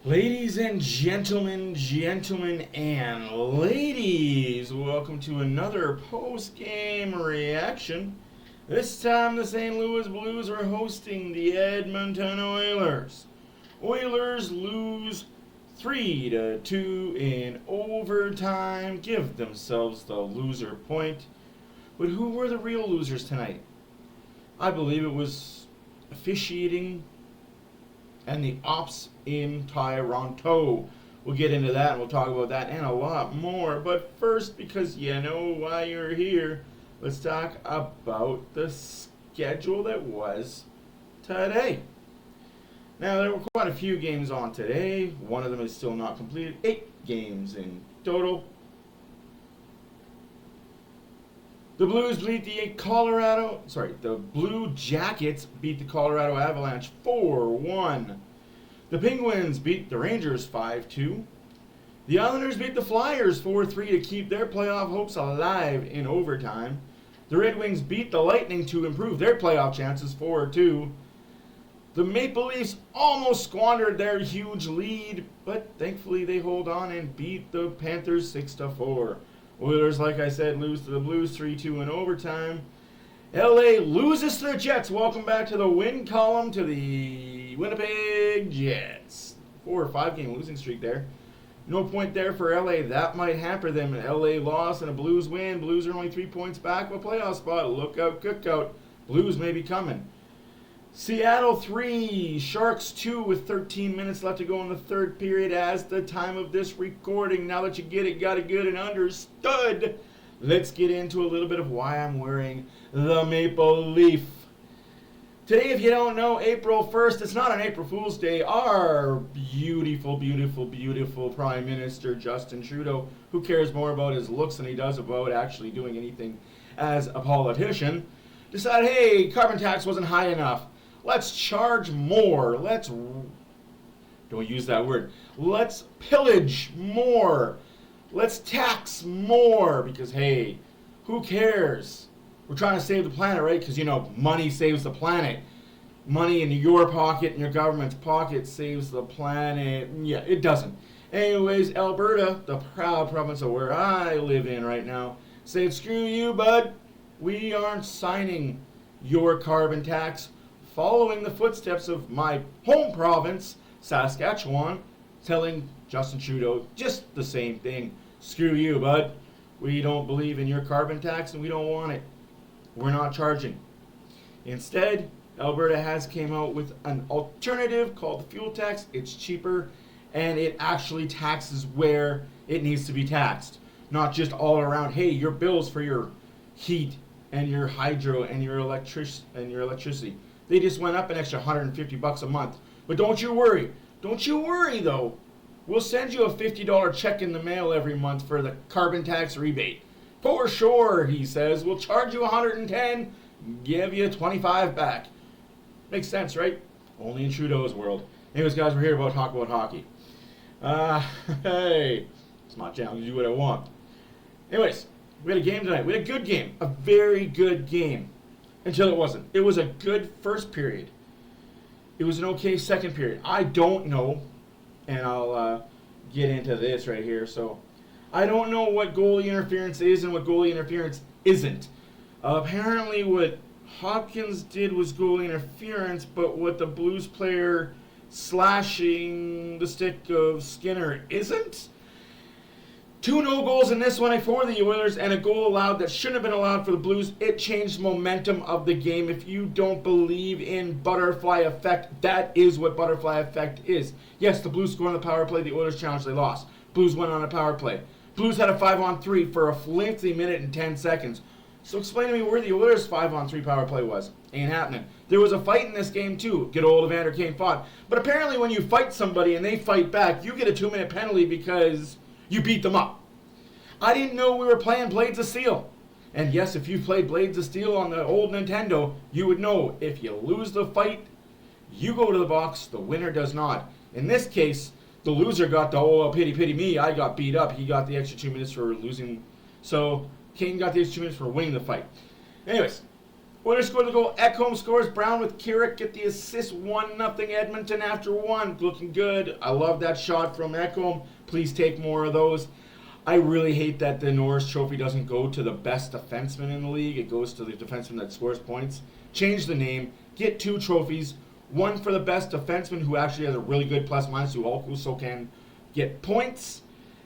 Ladies and gentlemen and ladies, welcome to another post-game reaction. This time the St. Louis Blues are hosting the Edmonton Oilers. Oilers lose 3-2 in overtime, give themselves the loser point. But who were the real losers tonight? I believe it was officiating and the ops in Toronto. We'll get into that and we'll talk about that and a lot more. But first, because you know why you're here, let's talk about the schedule that was today. Now, there were quite a few games on today. One of them is still not completed. 8 games in total. The Blues beat the Blue Jackets beat the Colorado Avalanche 4-1. The Penguins beat the Rangers 5-2. The Islanders beat the Flyers 4-3 to keep their playoff hopes alive in overtime. The Red Wings beat the Lightning to improve their playoff chances 4-2. The Maple Leafs almost squandered their huge lead, but thankfully they hold on and beat the Panthers 6-4. Oilers, like I said, lose to the Blues 3-2 in overtime. LA loses to the Jets. Welcome back to the win column to the Winnipeg Jets. 4 or 5 game losing streak there. No point there for LA. That might hamper them. An LA loss and a Blues win. Blues are only 3 points back of a playoff spot. Look out, cook out. Blues may be coming. Seattle 3, Sharks 2 with 13 minutes left to go in the third period as the time of this recording. Now that you get it, got it good and understood, let's get into a little bit of why I'm wearing the Maple Leaf. Today, if you don't know, April 1st, it's not an April Fool's Day. Our beautiful Prime Minister, Justin Trudeau, who cares more about his looks than he does about actually doing anything as a politician, decided, hey, carbon tax wasn't high enough. Let's charge more. Don't use that word. Let's pillage more. Let's tax more. Because, hey, who cares? We're trying to save the planet, right? Because, money saves the planet. Money in your pocket and your government's pocket saves the planet. Yeah, it doesn't. Anyways, Alberta, the proud province of where I live in right now, said, screw you, bud. We aren't signing your carbon tax, following the footsteps of my home province, Saskatchewan, telling Justin Trudeau just the same thing. Screw you, bud. We don't believe in your carbon tax and we don't want it. We're not charging. Instead, Alberta has came out with an alternative called the fuel tax. It's cheaper and it actually taxes where it needs to be taxed. Not just all around, hey, your bills for your heat and your hydro and your electricity. They just went up an extra $150 a month. But don't you worry. Don't you worry, though. We'll send you a $50 check in the mail every month for the carbon tax rebate. For sure, he says. We'll charge you $110, give you $25 back. Makes sense, right? Only in Trudeau's world. Anyways, guys, we're here to talk about hockey. Hey, it's my channel. You do what I want. Anyways, we had a game tonight. We had a good game. A very good game. Until it wasn't. It was a good first period. It was an okay second period. I don't know, and I'll get into this right here. So, I don't know what goalie interference is and what goalie interference isn't. Apparently, what Hopkins did was goalie interference, but what the Blues player slashing the stick of Skinner isn't. 2 no goals in this one for the Oilers and a goal allowed that shouldn't have been allowed for the Blues. It changed momentum of the game. If you don't believe in butterfly effect, that is what butterfly effect is. Yes, the Blues scored on the power play. The Oilers challenged, they lost. Blues went on a power play. Blues had a 5-on-3 for a flimsy minute and 10 seconds. So explain to me where the Oilers' 5-on-3 power play was. Ain't happening. There was a fight in this game too. Good old Evander Kane fought. But apparently when you fight somebody and they fight back, you get a 2-minute penalty because you beat them up. I didn't know we were playing Blades of Steel. And yes, if you played Blades of Steel on the old Nintendo, you would know if you lose the fight, you go to the box, the winner does not. In this case, the loser got the, oh, pity me, I got beat up. He got the extra 2 minutes for losing. So Kane got the extra 2 minutes for winning the fight. Anyways, Oilers score the goal. Ekholm scores. Brown with Keurig get the assist. 1-0 Edmonton after 1. Looking good. I love that shot from Ekholm. Please take more of those. I really hate that the Norris Trophy doesn't go to the best defenseman in the league. It goes to the defenseman that scores points. Change the name. Get 2 trophies. One for the best defenseman who actually has a really good plus-minus who also can get points.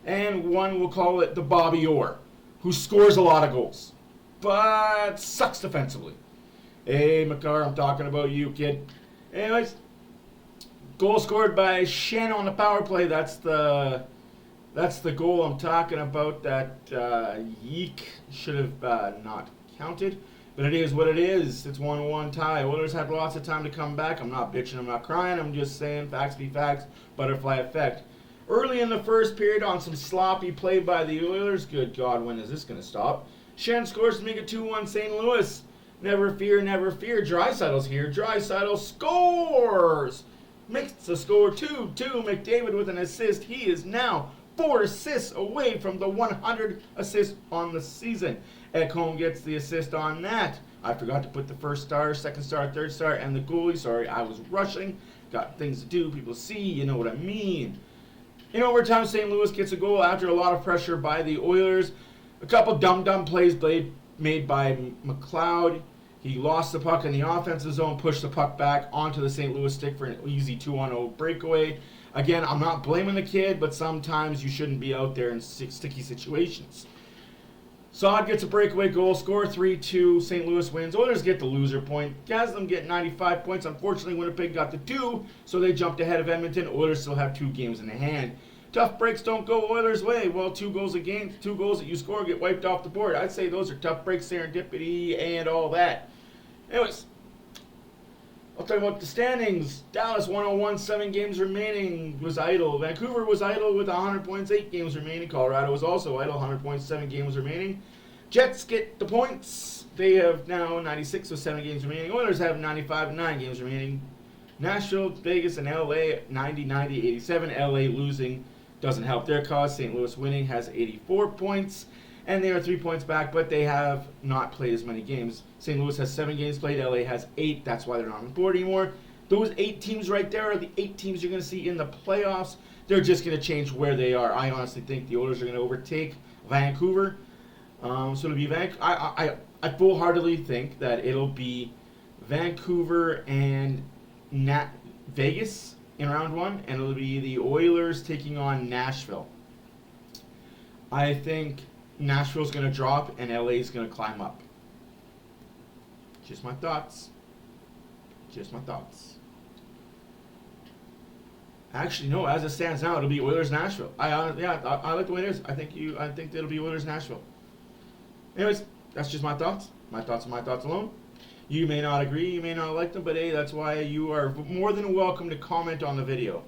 And one, we'll call it the Bobby Orr, who scores a lot of goals, but sucks defensively. Hey, McCarr, I'm talking about you, kid. Anyways, goal scored by Shen on the power play. That's the goal I'm talking about that Yeek should have not counted. But it is what it is. It's 1-1 tie. Oilers had lots of time to come back. I'm not bitching. I'm not crying. I'm just saying facts be facts. Butterfly effect. Early in the first period on some sloppy play by the Oilers. Good God, when is this going to stop? Shen scores to make it 2-1 St. Louis. Never fear, never fear. Draisaitl's here. Draisaitl scores. Makes the score 2-2. McDavid with an assist. He is now 4 assists away from the 100 assists on the season. Ekholm gets the assist on that. I forgot to put the first star, second star, third star, and the goalie. Sorry, I was rushing. Got things to do. People see. You know what I mean. In overtime, St. Louis gets a goal after a lot of pressure by the Oilers. A couple dumb plays made by McLeod. He lost the puck in the offensive zone, pushed the puck back onto the St. Louis stick for an easy 2-on-0 breakaway. Again, I'm not blaming the kid, but sometimes you shouldn't be out there in sticky situations. Saad gets a breakaway goal, score 3-2, St. Louis wins. Oilers get the loser point. Gaslam get 95 points. Unfortunately, Winnipeg got the 2, so they jumped ahead of Edmonton. Oilers still have 2 games in the hand. Tough breaks don't go Oilers' way. Well, 2 goals a game, 2 goals that you score get wiped off the board. I'd say those are tough breaks, serendipity, and all that. Anyways, I'll talk about the standings. Dallas 101, 7 games remaining, was idle. Vancouver was idle with 100 points, 8 games remaining. Colorado was also idle, 100 points, 7 games remaining. Jets get the points. They have now 96 with 7 games remaining. Oilers have 95 and 9 games remaining. Nashville, Vegas, and LA 90, 90, 87. LA losing doesn't help their cause. St. Louis winning has 84 points. And they are 3 points back, but they have not played as many games. St. Louis has 7 games played. LA has 8. That's why they're not on the board anymore. Those 8 teams right there are the 8 teams you're going to see in the playoffs. They're just going to change where they are. I honestly think the Oilers are going to overtake Vancouver. So it'll be I full-heartedly think that it'll be Vancouver and Vegas in round 1, and it'll be the Oilers taking on Nashville. I think Nashville's going to drop and LA's going to climb up. Just my thoughts. Just my thoughts. Actually, no. As it stands now, it'll be Oilers Nashville. I like the way it is. I think it'll be Oilers Nashville. Anyways, that's just my thoughts. My thoughts are my thoughts alone. You may not agree. You may not like them, but hey, that's why you are more than welcome to comment on the video.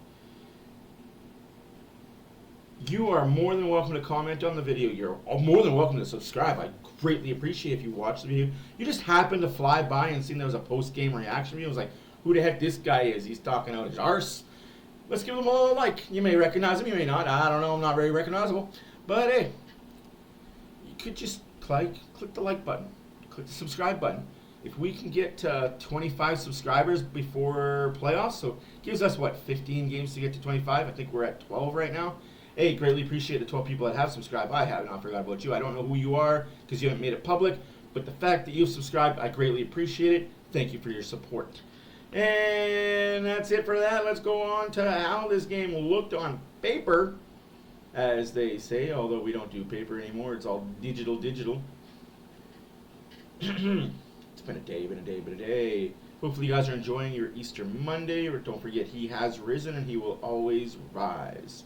You are more than welcome to comment on the video. You're more than welcome to subscribe. I greatly appreciate if you watch the video. You just happened to fly by and seen there was a post-game reaction video. I was like, who the heck this guy is? He's talking out his arse. Let's give him a like. You may recognize him, you may not. I don't know. I'm not very recognizable. But hey, you could just click the like button. Click the subscribe button. If we can get to 25 subscribers before playoffs, so it gives us, 15 games to get to 25? I think we're at 12 right now. Hey, greatly appreciate the 12 people that have subscribed. I have not forgot about you. I don't know who you are because you haven't made it public, but the fact that you've subscribed, I greatly appreciate it. Thank you for your support. And that's it for that. Let's go on to how this game looked on paper, as they say, although we don't do paper anymore. It's all digital. It's been a day. Hopefully you guys are enjoying your Easter Monday. Or don't forget, he has risen and he will always rise.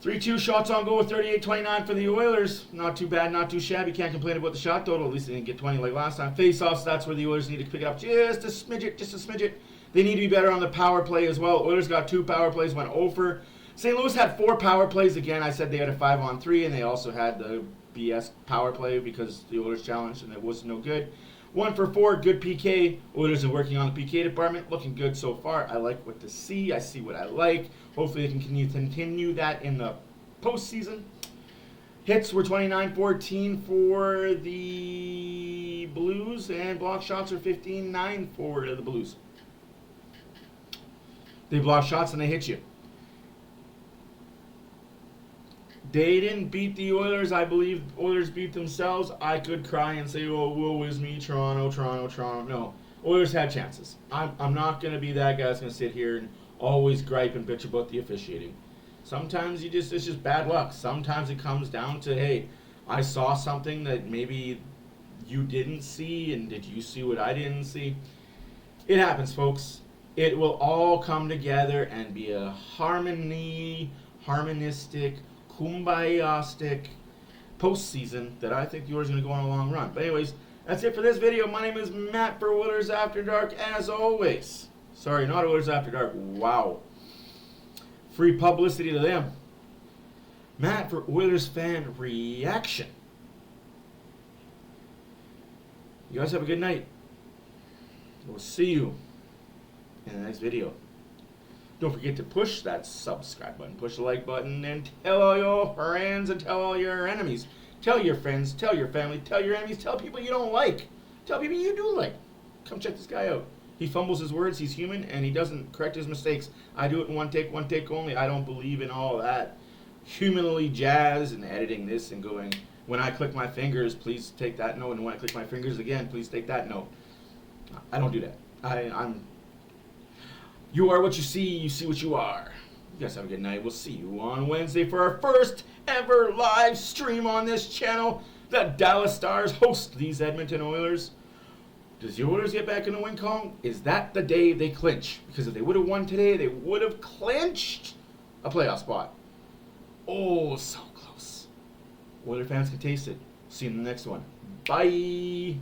3-2 shots on goal with 38-29 for the Oilers. Not too bad, not too shabby. Can't complain about the shot total. At least they didn't get 20 like last time. Face-offs, that's where the Oilers need to pick it up just a smidget. They need to be better on the power play as well. Oilers got 2 power plays, went over. St. Louis had 4 power plays. Again, I said they had a 5-on-3, and they also had the BS power play because the Oilers challenged, and it was no good. 1 for 4, good PK. Oilers are working on the PK department. Looking good so far. I like what to see. I see what I like. Hopefully they can continue that in the postseason. Hits were 29-14 for the the Blues, and block shots are 15-9 for the Blues. They block shots and they hit you. They didn't beat the Oilers. I believe Oilers beat themselves. I could cry and say, oh, woe is me, Toronto, Toronto, Toronto. No, Oilers had chances. I'm not going to be that guy that's going to sit here and always gripe and bitch about the officiating. Sometimes it's just bad luck. Sometimes it comes down to, hey, I saw something that maybe you didn't see, and did you see what I didn't see? It happens, folks. It will all come together and be a harmonistic, kumbaya-stic postseason that I think the Oilers are going to go on a long run. But anyways, that's it for this video. My name is Matt for Oilers After Dark, as always. Sorry, not Oilers After Dark. Wow. Free publicity to them. Matt for Oilers Fan Reaction. You guys have a good night. We'll see you in the next video. Don't forget to push that subscribe button, push the like button, and tell all your friends and tell all your enemies. Tell your friends, tell your family, tell your enemies, tell people you don't like. Tell people you do like. Come check this guy out. He fumbles his words, he's human, and he doesn't correct his mistakes. I do it in one take only. I don't believe in all that humanly jazz and editing this and going, when I click my fingers, please take that note, and when I click my fingers again, please take that note. I don't do that. You are what you see what you are. You guys have a good night. We'll see you on Wednesday for our first ever live stream on this channel. The Dallas Stars host these Edmonton Oilers. Does the Oilers get back in the win column? Is that the day they clinch? Because if they would have won today, they would have clinched a playoff spot. Oh, so close. Oilers fans can taste it. See you in the next one. Bye.